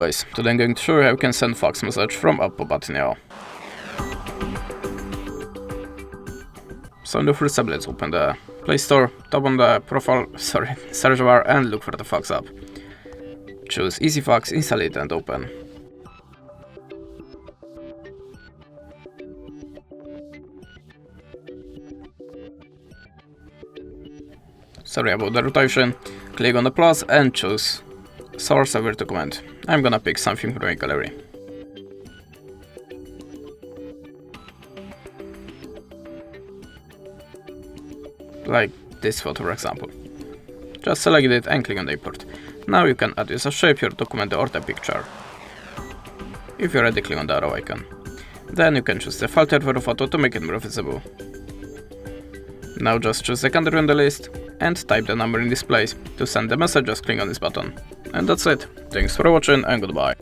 Guys, today I'm going to show you how you can send fax message from OPPO Pad Neo. So in the first step, let's open the Play Store, tap on the search bar and look for the fax app. Choose Easy Fax, install it and open. Sorry about the rotation. Click on the plus and choose source over document. I'm gonna pick something from my gallery. Like this photo, for example. Just select it and click on the import. Now you can adjust the shape, your document or the picture. If you're ready, click on the arrow icon. Then you can choose the filter for the photo to make it more visible. Now just choose the country on the list and type the number in this place. To send the message, just click on this button. And that's it. Thanks for watching and goodbye.